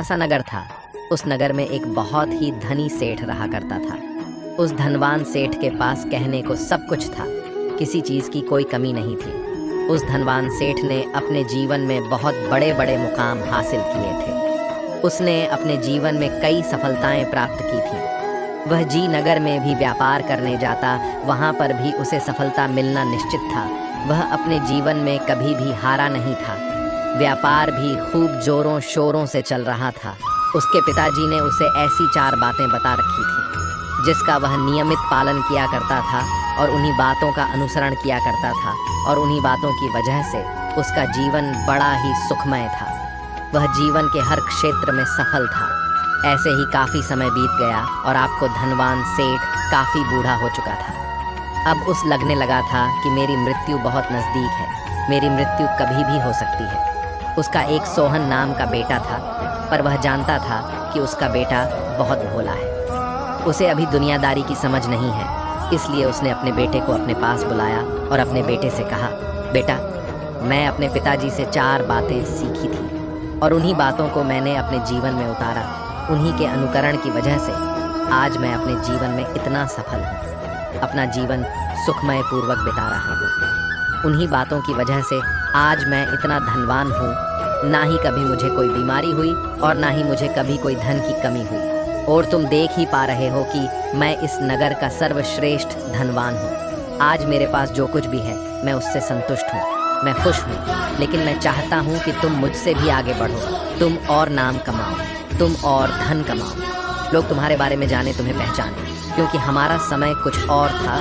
सा नगर था। उस नगर में एक बहुत ही धनी सेठ रहा करता था। उस धनवान सेठ के पास कहने को सब कुछ था, किसी चीज़ की कोई कमी नहीं थी। उस धनवान सेठ ने अपने जीवन में बहुत बड़े बड़े मुकाम हासिल किए थे। उसने अपने जीवन में कई सफलताएं प्राप्त की थी। वह जी नगर में भी व्यापार करने जाता, वहाँ पर भी उसे सफलता मिलना निश्चित था। वह अपने जीवन में कभी भी हारा नहीं था। व्यापार भी खूब जोरों शोरों से चल रहा था। उसके पिताजी ने उसे ऐसी 4 बातें बता रखी थी जिसका वह नियमित पालन किया करता था और उन्हीं बातों का अनुसरण किया करता था, और उन्हीं बातों की वजह से उसका जीवन बड़ा ही सुखमय था। वह जीवन के हर क्षेत्र में सफल था। ऐसे ही काफ़ी समय बीत गया और आपको धनवान सेठ काफ़ी बूढ़ा हो चुका था। अब उस लगने लगा था कि मेरी मृत्यु बहुत नज़दीक है, मेरी मृत्यु कभी भी हो सकती है। उसका एक सोहन नाम का बेटा था, पर वह जानता था कि उसका बेटा बहुत भोला है। उसे अभी दुनियादारी की समझ नहीं है, इसलिए उसने अपने बेटे को अपने पास बुलाया और अपने बेटे से कहा, बेटा, मैं अपने पिताजी से 4 बातें सीखी थी और उन्हीं बातों को मैंने अपने जीवन में उतारा। उन्हीं के अनुकरण की वजह से आज मैं अपने जीवन में इतना सफल हूँ, अपना जीवन सुखमय पूर्वक बिता रहा हूँ। उन्हीं बातों की वजह से आज मैं इतना धनवान हूँ। ना ही कभी मुझे कोई बीमारी हुई और ना ही मुझे कभी कोई धन की कमी हुई। और तुम देख ही पा रहे हो कि मैं इस नगर का सर्वश्रेष्ठ धनवान हूँ। आज मेरे पास जो कुछ भी है मैं उससे संतुष्ट हूँ, मैं खुश हूँ। लेकिन मैं चाहता हूँ कि तुम मुझसे भी आगे बढ़ो, तुम और नाम कमाओ, तुम और धन कमाओ, लोग तुम्हारे बारे में जाने, तुम्हें पहचाने, क्योंकि हमारा समय कुछ और था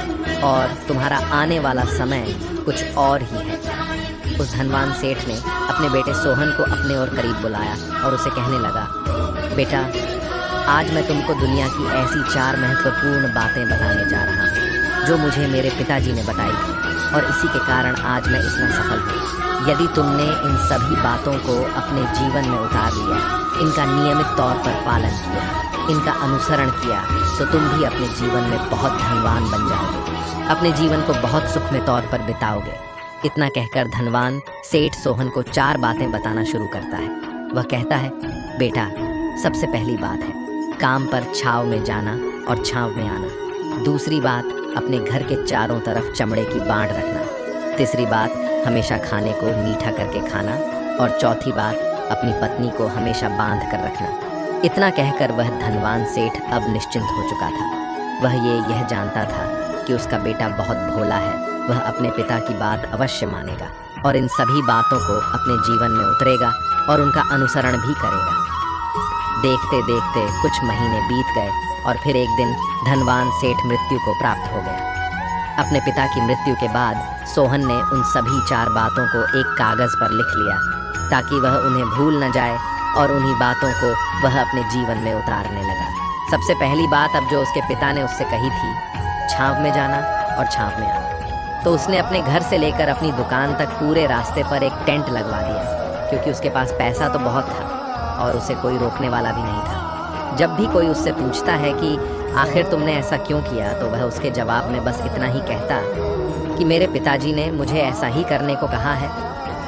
और तुम्हारा आने वाला समय कुछ और ही है। उस धनवान सेठ ने अपने बेटे सोहन को अपने और करीब बुलाया और उसे कहने लगा, बेटा, आज मैं तुमको दुनिया की ऐसी 4 महत्वपूर्ण बातें बताने जा रहा हूँ जो मुझे मेरे पिताजी ने बताई थी, और इसी के कारण आज मैं इतना सफल हूँ। यदि तुमने इन सभी बातों को अपने जीवन में उतार लिया, इनका नियमित तौर पर पालन किया, इनका अनुसरण किया, तो तुम भी अपने जीवन में बहुत धनवान बन जाओगे, अपने जीवन को बहुत सुखमय तौर पर बिताओगे। इतना कहकर धनवान सेठ सोहन को 4 बातें बताना शुरू करता है। वह कहता है, बेटा, सबसे पहली बात है काम पर छाव में जाना और छाव में आना। दूसरी बात, अपने घर के चारों तरफ चमड़े की बाड़ रखना। तीसरी बात, हमेशा खाने को मीठा करके खाना। और चौथी बात, अपनी पत्नी को हमेशा बांध कर रखना। इतना कहकर वह धनवान सेठ अब निश्चिंत हो चुका था। वह यह जानता था कि उसका बेटा बहुत भोला है, वह अपने पिता की बात अवश्य मानेगा और इन सभी बातों को अपने जीवन में उतरेगा और उनका अनुसरण भी करेगा। देखते देखते कुछ महीने बीत गए और फिर एक दिन धनवान सेठ मृत्यु को प्राप्त हो गया। अपने पिता की मृत्यु के बाद सोहन ने उन सभी 4 बातों को एक कागज़ पर लिख लिया ताकि वह उन्हें भूल न जाए, और उन्हीं बातों को वह अपने जीवन में उतारने लगा। सबसे पहली बात अब जो उसके पिता ने उससे कही थी, छाँव में जाना और छाँव में आना, तो उसने अपने घर से लेकर अपनी दुकान तक पूरे रास्ते पर एक टेंट लगवा दिया, क्योंकि उसके पास पैसा तो बहुत था और उसे कोई रोकने वाला भी नहीं था। जब भी कोई उससे पूछता है कि आखिर तुमने ऐसा क्यों किया, तो वह उसके जवाब में बस इतना ही कहता कि मेरे पिताजी ने मुझे ऐसा ही करने को कहा है।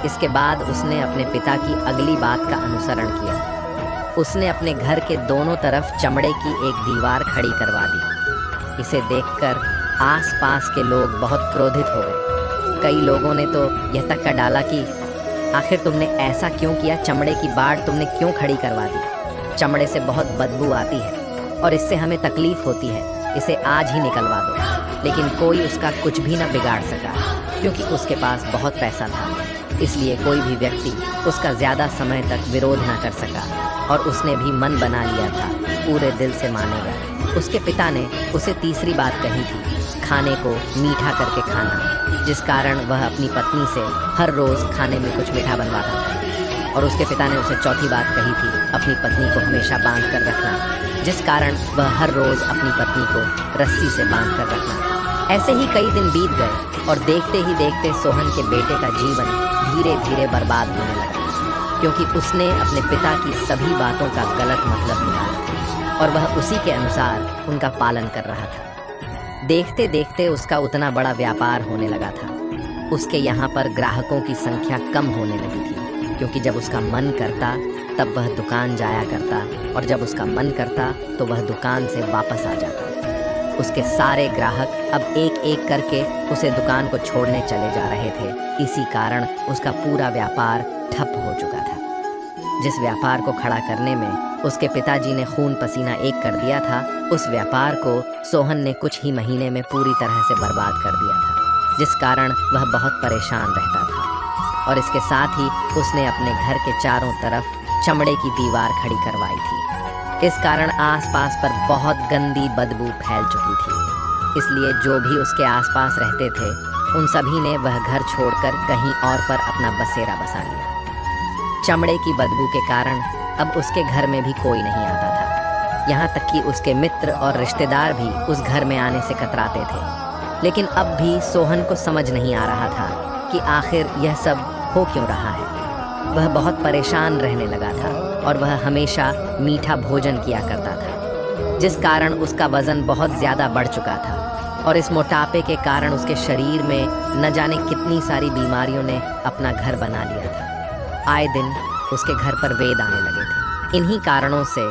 इसके बाद उसने अपने पिता की अगली बात का अनुसरण किया। उसने अपने घर के दोनों तरफ चमड़े की एक दीवार खड़ी करवा दी। इसे देखकर आसपास के लोग बहुत क्रोधित हो गए। कई लोगों ने तो यह तक कह डाला कि आखिर तुमने ऐसा क्यों किया, चमड़े की बाड़ तुमने क्यों खड़ी करवा दी? चमड़े से बहुत बदबू आती है और इससे हमें तकलीफ होती है, इसे आज ही निकलवा दो। लेकिन कोई उसका कुछ भी न बिगाड़ सका, क्योंकि उसके पास बहुत पैसा था। इसलिए कोई भी व्यक्ति उसका ज़्यादा समय तक विरोध न कर सका, और उसने भी मन बना लिया था पूरे दिल से मानेगा। उसके पिता ने उसे तीसरी बात कही थी, खाने को मीठा करके खाना, जिस कारण वह अपनी पत्नी से हर रोज़ खाने में कुछ मीठा बनवाता था। और उसके पिता ने उसे चौथी बात कही थी, अपनी पत्नी को हमेशा बांध कर रखना, जिस कारण वह हर रोज़ अपनी पत्नी को रस्सी से बांध कर रखना। ऐसे ही कई दिन बीत गए और देखते ही देखते सोहन के बेटे का जीवन धीरे धीरे बर्बाद होने लगा, क्योंकि उसने अपने पिता की सभी बातों का गलत मतलब निकाला और वह उसी के अनुसार उनका पालन कर रहा था। देखते देखते उसका उतना बड़ा व्यापार होने लगा था। उसके यहाँ पर ग्राहकों की संख्या कम होने लगी थी, क्योंकि जब उसका मन करता तब वह दुकान जाया करता और जब उसका मन करता तो वह दुकान से वापस आ जाता। उसके सारे ग्राहक अब एक एक करके उसे दुकान को छोड़ने चले जा रहे थे। इसी कारण उसका पूरा व्यापार ठप हो चुका था। जिस व्यापार को खड़ा करने में उसके पिताजी ने खून पसीना एक कर दिया था, उस व्यापार को सोहन ने कुछ ही महीने में पूरी तरह से बर्बाद कर दिया था, जिस कारण वह बहुत परेशान रहता था। और इसके साथ ही उसने अपने घर के चारों तरफ चमड़े की दीवार खड़ी करवाई थी। इस कारण आसपास पर बहुत गंदी बदबू फैल चुकी थी। इसलिए जो भी उसके आसपास रहते थे उन सभी ने वह घर छोड़कर कहीं और पर अपना बसेरा बसा लिया। चमड़े की बदबू के कारण अब उसके घर में भी कोई नहीं आता था। यहाँ तक कि उसके मित्र और रिश्तेदार भी उस घर में आने से कतराते थे। लेकिन अब भी सोहन को समझ नहीं आ रहा था कि आखिर यह सब हो क्यों रहा है। वह बहुत परेशान रहने लगा था और वह हमेशा मीठा भोजन किया करता था, जिस कारण उसका वज़न बहुत ज़्यादा बढ़ चुका था। और इस मोटापे के कारण उसके शरीर में न जाने कितनी सारी बीमारियों ने अपना घर बना लिया था। आए दिन उसके घर पर वेद आने लगे थे। इन्हीं कारणों से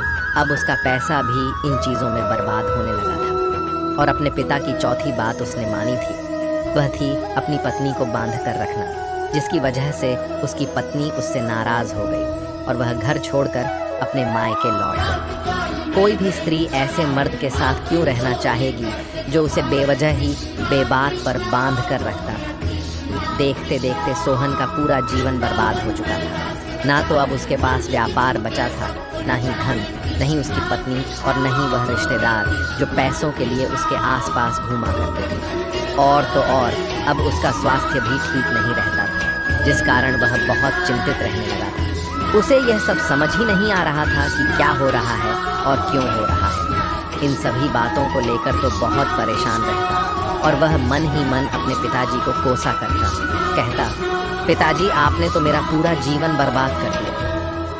अब उसका पैसा भी इन चीज़ों में बर्बाद होने लगा था। और अपने पिता की चौथी बात उसने मानी थी, वह थी अपनी पत्नी को बांध कर रखना, जिसकी वजह से उसकी पत्नी उससे नाराज़ हो गई और वह घर छोड़कर अपने मायके लौट गई। कोई भी स्त्री ऐसे मर्द के साथ क्यों रहना चाहेगी जो उसे बेवजह ही बेबाक पर बांध कर रखता था। देखते देखते सोहन का पूरा जीवन बर्बाद हो चुका था। ना तो अब उसके पास व्यापार बचा था, ना ही धन, नहीं उसकी पत्नी और नहीं वह रिश्तेदार जो पैसों के लिए उसके आसपास घूमा करते थे। और तो और अब उसका स्वास्थ्य भी ठीक नहीं रहता था, जिस कारण वह बहुत चिंतित रहने लगा था। उसे यह सब समझ ही नहीं आ रहा था कि क्या हो रहा है और क्यों हो रहा है। इन सभी बातों को लेकर तो बहुत परेशान रहता और वह मन ही मन अपने पिताजी को कोसा करता, कहता, पिताजी आपने तो मेरा पूरा जीवन बर्बाद कर दिया।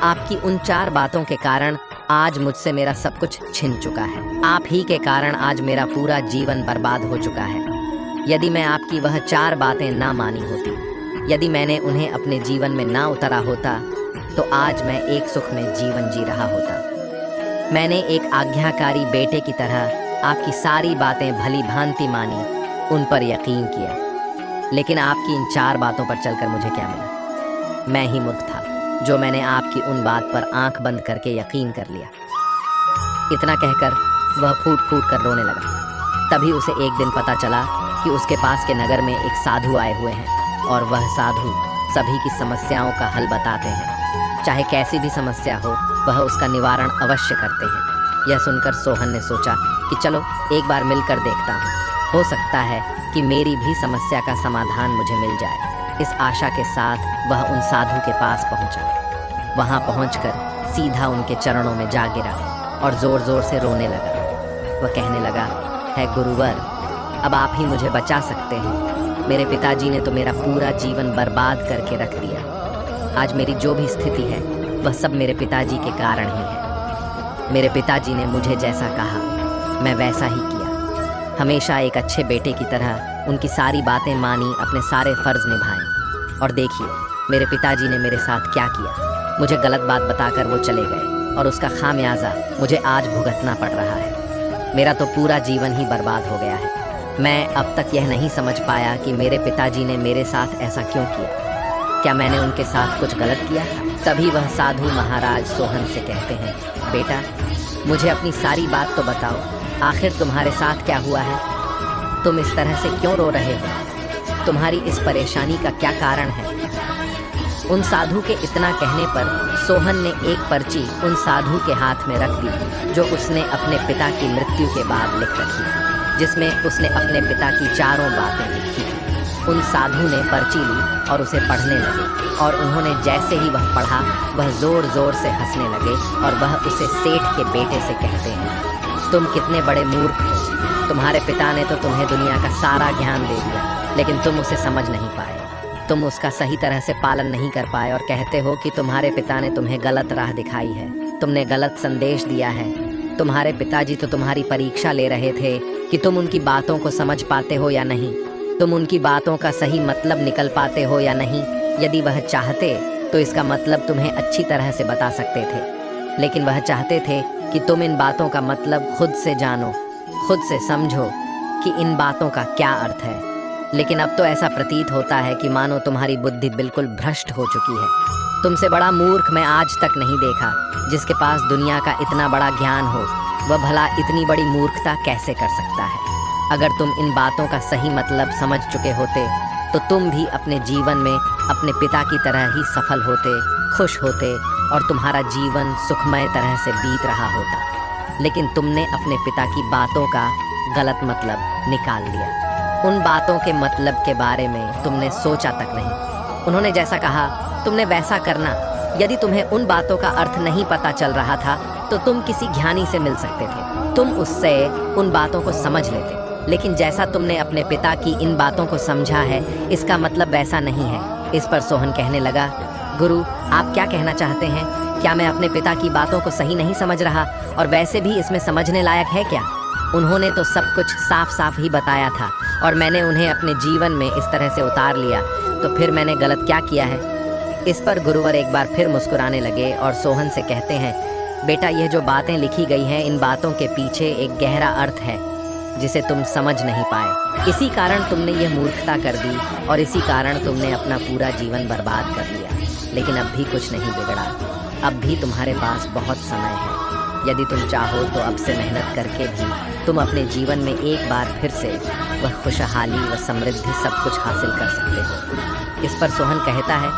आपकी उन 4 बातों के कारण आज मुझसे मेरा सब कुछ छिन चुका है। आप ही के कारण आज मेरा पूरा जीवन बर्बाद हो चुका है। यदि मैं आपकी वह 4 बातें ना मानी होती, यदि मैंने उन्हें अपने जीवन में ना उतारा होता, तो आज मैं एक सुख में जीवन जी रहा होता। मैंने एक आज्ञाकारी बेटे की तरह आपकी सारी बातें भली भांति मानी, उन पर यकीन किया। लेकिन आपकी इन 4 बातों पर चलकर मुझे क्या मिला? मैं ही मूर्ख था जो मैंने आपकी उन बात पर आंख बंद करके यकीन कर लिया। इतना कहकर वह फूट फूट कर रोने लगा। तभी उसे एक दिन पता चला कि उसके पास के नगर में एक साधु आए हुए हैं और वह साधु सभी की समस्याओं का हल बताते हैं। चाहे कैसी भी समस्या हो, वह उसका निवारण अवश्य करते हैं। यह सुनकर सोहन ने सोचा कि चलो एक बार मिलकर देखता हूँ, हो सकता है कि मेरी भी समस्या का समाधान मुझे मिल जाए। इस आशा के साथ वह उन साधु के पास पहुंचा। वहां पहुंचकर सीधा उनके चरणों में जा गिरा और जोर जोर से रोने लगा। वह कहने लगा, है गुरुवर, अब आप ही मुझे बचा सकते हैं। मेरे पिताजी ने तो मेरा पूरा जीवन बर्बाद करके रख दिया। आज मेरी जो भी स्थिति है वह सब मेरे पिताजी के कारण ही है। मेरे पिताजी ने मुझे जैसा कहा मैं वैसा ही किया। हमेशा एक अच्छे बेटे की तरह उनकी सारी बातें मानी, अपने सारे फर्ज निभाए। और देखिए मेरे पिताजी ने मेरे साथ क्या किया। मुझे गलत बात बताकर वो चले गए और उसका खामियाजा मुझे आज भुगतना पड़ रहा है। मेरा तो पूरा जीवन ही बर्बाद हो गया है। मैं अब तक यह नहीं समझ पाया कि मेरे पिताजी ने मेरे साथ ऐसा क्यों किया। क्या मैंने उनके साथ कुछ गलत किया था? तभी वह साधु महाराज सोहन से कहते हैं, बेटा मुझे अपनी सारी बात तो बताओ, आखिर तुम्हारे साथ क्या हुआ है? तुम इस तरह से क्यों रो रहे हो? तुम्हारी इस परेशानी का क्या कारण है? उन साधु के इतना कहने पर सोहन ने एक पर्ची उन साधु के हाथ में रख दी, जो उसने अपने पिता की मृत्यु के बाद लिख रखी थी, जिसमें उसने अपने पिता की 4 बातें लिखी थी। उन साधु ने पर्ची ली और उसे पढ़ने लगे और उन्होंने जैसे ही वह पढ़ा, वह जोर जोर से हंसने लगे और वह उसे सेठ के बेटे से कहते हैं, तुम कितने बड़े मूर्ख हो। तुम्हारे पिता ने तो तुम्हें दुनिया का सारा ज्ञान दे दिया, लेकिन तुम उसे समझ नहीं पाए। तुम उसका सही तरह से पालन नहीं कर पाए और कहते हो कि तुम्हारे पिता ने तुम्हें गलत राह दिखाई है, तुमने गलत संदेश दिया है। तुम्हारे पिताजी तो तुम्हारी परीक्षा ले रहे थे कि तुम उनकी बातों को समझ पाते हो या नहीं, तुम उनकी बातों का सही मतलब निकल पाते हो या नहीं। यदि वह चाहते तो इसका मतलब तुम्हें अच्छी तरह से बता सकते थे, लेकिन वह चाहते थे कि तुम इन बातों का मतलब खुद से जानो, खुद से समझो कि इन बातों का क्या अर्थ है। लेकिन अब तो ऐसा प्रतीत होता है कि मानो तुम्हारी बुद्धि बिल्कुल भ्रष्ट हो चुकी है। तुमसे बड़ा मूर्ख मैं आज तक नहीं देखा, जिसके पास दुनिया का इतना बड़ा ज्ञान हो, वह भला इतनी बड़ी मूर्खता कैसे कर सकता है। अगर तुम इन बातों का सही मतलब समझ चुके होते तो तुम भी अपने जीवन में अपने पिता की तरह ही सफल होते, खुश होते और तुम्हारा जीवन सुखमय तरह से बीत रहा होता। लेकिन तुमने अपने पिता की बातों का गलत मतलब निकाल लिया। उन बातों के मतलब के बारे में तुमने सोचा तक नहीं। उन्होंने जैसा कहा तुमने वैसा करना। यदि तुम्हें उन बातों का अर्थ नहीं पता चल रहा था तो तुम किसी ज्ञानी से मिल सकते थे, तुम उससे उन बातों को समझ लेते। लेकिन जैसा तुमने अपने पिता की इन बातों को समझा है, इसका मतलब वैसा नहीं है। इस पर सोहन कहने लगा, गुरु आप क्या कहना चाहते हैं? क्या मैं अपने पिता की बातों को सही नहीं समझ रहा? और वैसे भी इसमें समझने लायक है क्या? उन्होंने तो सब कुछ साफ साफ ही बताया था और मैंने उन्हें अपने जीवन में इस तरह से उतार लिया, तो फिर मैंने गलत क्या किया है? इस पर गुरुवर एक बार फिर मुस्कुराने लगे और सोहन से कहते हैं, बेटा यह जो बातें लिखी गई हैं, इन बातों के पीछे एक गहरा अर्थ है जिसे तुम समझ नहीं पाए। इसी कारण तुमने यह मूर्खता कर दी और इसी कारण तुमने अपना पूरा जीवन बर्बाद कर लिया। लेकिन अब भी कुछ नहीं बिगड़ा, अब भी तुम्हारे पास बहुत समय है। यदि तुम चाहो तो अब से मेहनत करके भी तुम अपने जीवन में एक बार फिर से वह खुशहाली व समृद्धि सब कुछ हासिल कर सकते हो। इस पर सोहन कहता है,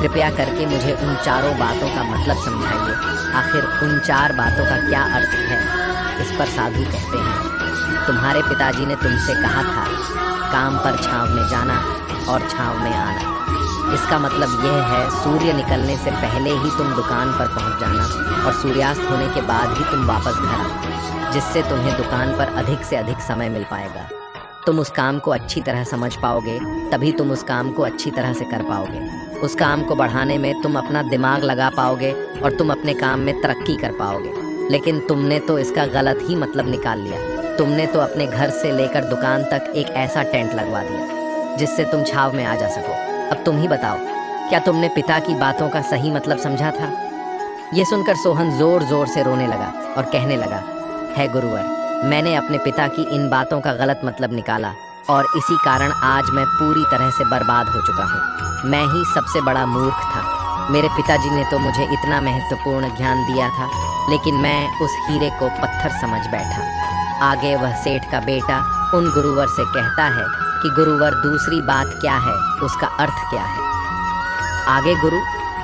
कृपया करके मुझे उन चारों बातों का मतलब समझाइए। आखिर उन 4 बातों का क्या अर्थ है? इस पर साधु कहते हैं, तुम्हारे पिताजी ने तुमसे कहा था काम पर छांव में जाना और छांव में आना। इसका मतलब यह है सूर्य निकलने से पहले ही तुम दुकान पर पहुंच जाना और सूर्यास्त होने के बाद ही तुम वापस घर आना, जिससे तुम्हें दुकान पर अधिक से अधिक समय मिल पाएगा। तुम उस काम को अच्छी तरह समझ पाओगे, तभी तुम उस काम को अच्छी तरह से कर पाओगे। उस काम को बढ़ाने में तुम अपना दिमाग लगा पाओगे और तुम अपने काम में तरक्की कर पाओगे। लेकिन तुमने तो इसका गलत ही मतलब निकाल लिया। तुमने तो अपने घर से लेकर दुकान तक एक ऐसा टेंट लगवा दिया जिससे तुम छाव में आ जा सको। अब तुम ही बताओ, क्या तुमने पिता की बातों का सही मतलब समझा था? यह सुनकर सोहन जोर जोर से रोने लगा और कहने लगा, है गुरुवर, मैंने अपने पिता की इन बातों का गलत मतलब निकाला और इसी कारण आज मैं पूरी तरह से बर्बाद हो चुका हूँ। मैं ही सबसे बड़ा मूर्ख था। मेरे पिताजी ने तो मुझे इतना महत्वपूर्ण ज्ञान दिया था, लेकिन मैं उस हीरे को पत्थर समझ बैठा। आगे वह सेठ का बेटा उन गुरुवर से कहता है कि गुरुवर दूसरी बात क्या है, उसका अर्थ क्या है? आगे गुरु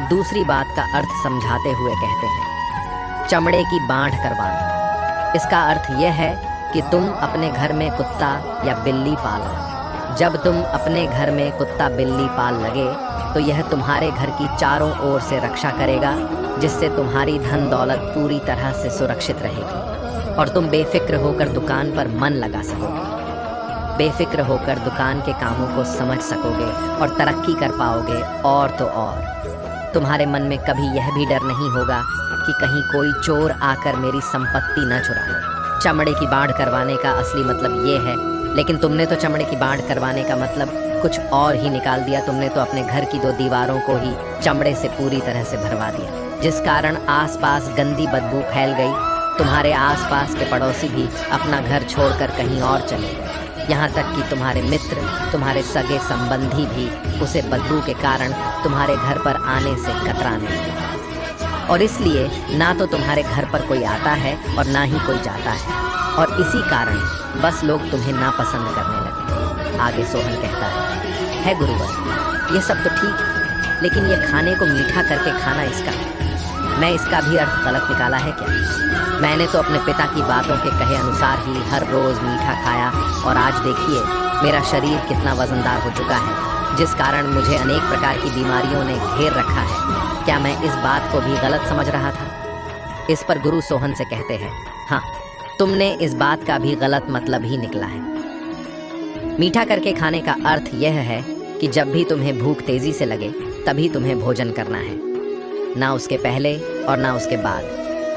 दूसरी बात का अर्थ समझाते हुए कहते हैं, चमड़े की बाँट करवाना। इसका अर्थ यह है कि तुम अपने घर में कुत्ता या बिल्ली पालो। जब तुम अपने घर में कुत्ता बिल्ली पाल लगे तो यह तुम्हारे घर की चारों ओर से रक्षा करेगा, जिससे तुम्हारी धन दौलत पूरी तरह से सुरक्षित रहेगी और तुम बेफिक्र होकर दुकान पर मन लगा सकोगे, बेफिक्र होकर दुकान के कामों को समझ सकोगे और तरक्की कर पाओगे। और तो और तुम्हारे मन में कभी यह भी डर नहीं होगा कि कहीं कोई चोर आकर मेरी संपत्ति न चुरा ले। चमड़े की बाढ़ करवाने का असली मतलब ये है, लेकिन तुमने तो चमड़े की बाढ़ करवाने का मतलब कुछ और ही निकाल दिया। तुमने तो अपने घर की 2 दीवारों को ही चमड़े से पूरी तरह से भरवा दिया, जिस कारण आसपास गंदी बदबू फैल गई। तुम्हारे आसपास के पड़ोसी भी अपना घर छोड़कर कहीं और चले गए। यहाँ तक कि तुम्हारे मित्र, तुम्हारे सगे संबंधी भी उसे बदबू के कारण तुम्हारे घर पर आने से कतराने लगे। और इसलिए ना तो तुम्हारे घर पर कोई आता है और ना ही कोई जाता है, और इसी कारण बस लोग तुम्हें नापसंद करने लगे। आगे सोहन कहता है गुरुवर, ये सब तो ठीक है, लेकिन ये खाने को मीठा करके खाना, इसका मैं इसका भी अर्थ गलत निकाला है क्या? मैंने तो अपने पिता की बातों के कहे अनुसार ही हर रोज़ मीठा खाया और आज देखिए मेरा शरीर कितना वजनदार हो चुका है, जिस कारण मुझे अनेक प्रकार की बीमारियों ने घेर रखा है। क्या मैं इस बात को भी गलत समझ रहा था? इस पर गुरु सोहन से कहते हैं, हाँ, तुमने इस बात का भी गलत मतलब ही निकला है। मीठा करके खाने का अर्थ यह है कि जब भी तुम्हें भूख तेजी से लगे तभी तुम्हें भोजन करना है, ना उसके पहले और ना उसके बाद।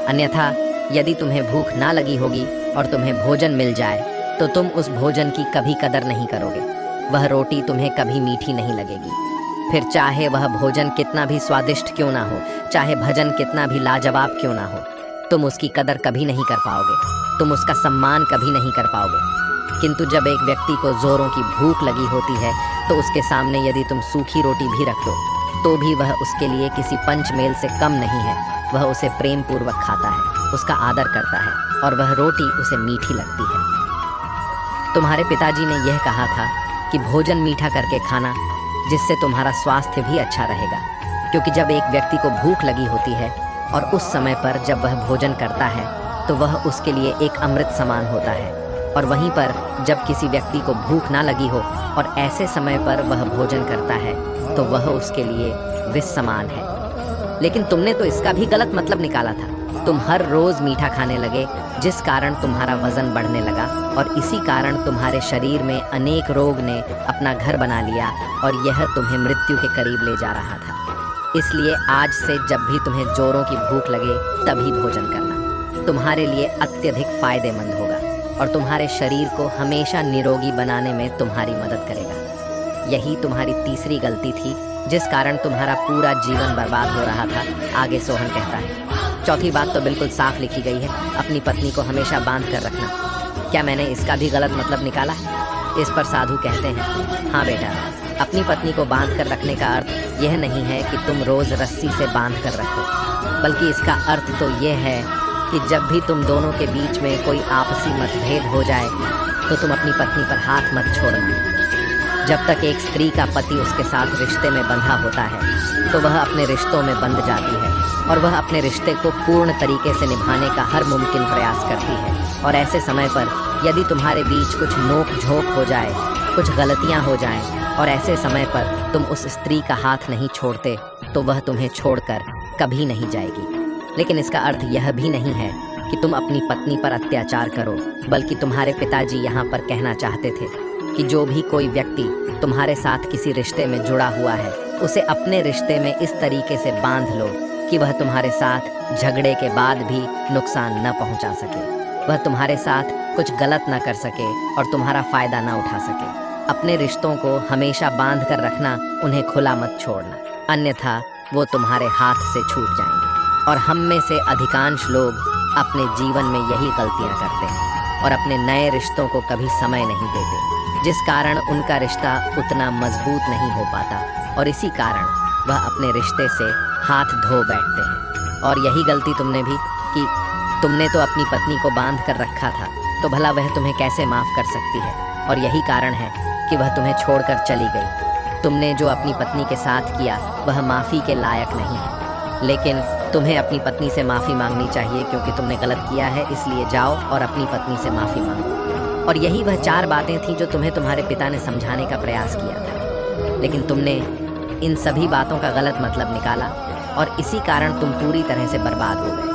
अन्यथा यदि तुम्हें भूख ना लगी होगी और तुम्हें भोजन मिल जाए तो तुम उस भोजन की कभी कदर नहीं करोगे। वह रोटी तुम्हें कभी मीठी नहीं लगेगी। फिर चाहे वह भोजन कितना भी स्वादिष्ट क्यों ना हो, चाहे भजन कितना भी लाजवाब क्यों ना हो, तुम उसकी कदर कभी नहीं कर पाओगे, तुम उसका सम्मान कभी नहीं कर पाओगे। किंतु जब एक व्यक्ति को जोरों की भूख लगी होती है तो उसके सामने यदि तुम सूखी रोटी भी रख दो तो भी वह उसके लिए किसी पंचमेल से कम नहीं है। वह उसे प्रेम पूर्वक खाता है, उसका आदर करता है और वह रोटी उसे मीठी लगती है। तुम्हारे पिताजी ने यह कहा था कि भोजन मीठा करके खाना, जिससे तुम्हारा स्वास्थ्य भी अच्छा रहेगा। क्योंकि जब एक व्यक्ति को भूख लगी होती है और उस समय पर जब वह भोजन करता है तो वह उसके लिए एक अमृत समान होता है, और वहीं पर जब किसी व्यक्ति को भूख ना लगी हो और ऐसे समय पर वह भोजन करता है तो वह उसके लिए विष समान है। लेकिन तुमने तो इसका भी गलत मतलब निकाला था। तुम हर रोज मीठा खाने लगे, जिस कारण तुम्हारा वजन बढ़ने लगा और इसी कारण तुम्हारे शरीर में अनेक रोग ने अपना घर बना लिया और यह तुम्हें मृत्यु के करीब ले जा रहा था। इसलिए आज से जब भी तुम्हें जोरों की भूख लगे तभी भोजन करना तुम्हारे लिए अत्यधिक फायदेमंद होगा और तुम्हारे शरीर को हमेशा निरोगी बनाने में तुम्हारी मदद करेगा। यही तुम्हारी तीसरी गलती थी जिस कारण तुम्हारा पूरा जीवन बर्बाद हो रहा था। आगे सोहन कहता है, चौथी बात तो बिल्कुल साफ लिखी गई है, अपनी पत्नी को हमेशा बांध कर रखना। क्या मैंने इसका भी गलत मतलब निकाला है? इस पर साधु कहते हैं, हाँ बेटा, अपनी पत्नी को बांध कर रखने का अर्थ यह नहीं है कि तुम रोज रस्सी से बांध कर रखो, बल्कि इसका अर्थ तो यह है कि जब भी तुम दोनों के बीच में कोई आपसी मतभेद हो जाए तो तुम अपनी पत्नी पर हाथ मत छोड़ना। जब तक एक स्त्री का पति उसके साथ रिश्ते में बंधा होता है तो वह अपने रिश्तों में बंध जाती है और वह अपने रिश्ते को पूर्ण तरीके से निभाने का हर मुमकिन प्रयास करती है। और ऐसे समय पर यदि तुम्हारे बीच कुछ नोक झोंक हो जाए, कुछ गलतियां हो जाएं और ऐसे समय पर तुम उस स्त्री का हाथ नहीं छोड़ते तो वह तुम्हें छोड़कर कभी नहीं जाएगी। लेकिन इसका अर्थ यह भी नहीं है कि तुम अपनी पत्नी पर अत्याचार करो, बल्कि तुम्हारे पिताजी यहाँ पर कहना चाहते थे कि जो भी कोई व्यक्ति तुम्हारे साथ किसी रिश्ते में जुड़ा हुआ है उसे अपने रिश्ते में इस तरीके से बांध लो कि वह तुम्हारे साथ झगड़े के बाद भी नुकसान न पहुंचा सके, वह तुम्हारे साथ कुछ गलत न कर सके और तुम्हारा फायदा न उठा सके। अपने रिश्तों को हमेशा बांध कर रखना, उन्हें खुला मत छोड़ना, अन्यथा वो तुम्हारे हाथ से छूट जाएंगे। और हम में से अधिकांश लोग अपने जीवन में यही गलतियां करते हैं और अपने नए रिश्तों को कभी समय नहीं देते, जिस कारण उनका रिश्ता उतना मजबूत नहीं हो पाता और इसी कारण वह अपने रिश्ते से हाथ धो बैठते हैं। और यही गलती तुमने भी की। तुमने तो अपनी पत्नी को बांध कर रखा था, तो भला वह तुम्हें कैसे माफ़ कर सकती है? और यही कारण है कि वह तुम्हें छोड़कर चली गई। तुमने जो अपनी पत्नी के साथ किया वह माफ़ी के लायक नहीं है, लेकिन तुम्हें अपनी पत्नी से माफ़ी मांगनी चाहिए क्योंकि तुमने गलत किया है। इसलिए जाओ और अपनी पत्नी से माफ़ी मांगो। और यही वह 4 बातें थीं जो तुम्हें तुम्हारे पिता ने समझाने का प्रयास किया था, लेकिन तुमने इन सभी बातों का गलत मतलब निकाला और इसी कारण तुम पूरी तरह से बर्बाद हो गए।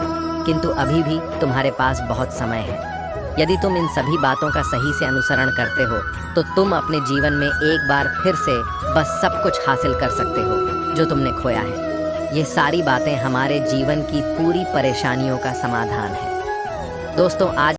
किंतु अभी भी तुम्हारे पास बहुत समय है। यदि तुम इन सभी बातों का सही से अनुसरण करते हो तो तुम अपने जीवन में एक बार फिर से बस सब कुछ हासिल कर सकते हो जो तुमने खोया है। ये सारी बातें हमारे जीवन की पूरी परेशानियों का समाधान है। दोस्तों, आज